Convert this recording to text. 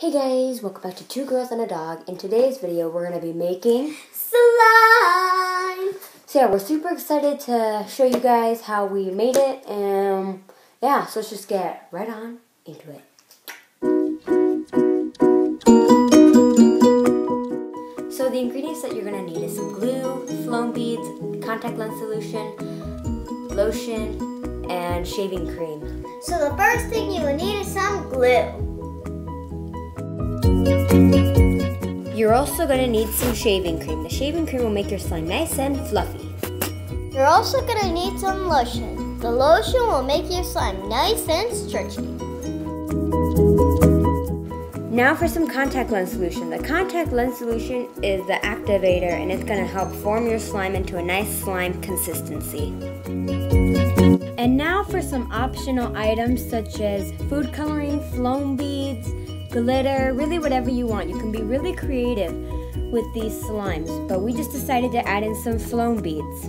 Hey guys, welcome back to Two Girls and a Dog. In today's video, we're going to be making slime! So yeah, we're super excited to show you guys how we made it. And yeah, so let's just get right on into it. So the ingredients that you're going to need is some glue, foam beads, contact lens solution, lotion, and shaving cream. So the first thing you will need is some glue. You're also going to need some shaving cream. The shaving cream will make your slime nice and fluffy. You're also going to need some lotion. The lotion will make your slime nice and stretchy. Now for some contact lens solution. The contact lens solution is the activator, and it's going to help form your slime into a nice slime consistency. And now for some optional items such as food coloring, foam beads, glitter, really whatever you want. You can be really creative with these slimes, but we just decided to add in some foam beads.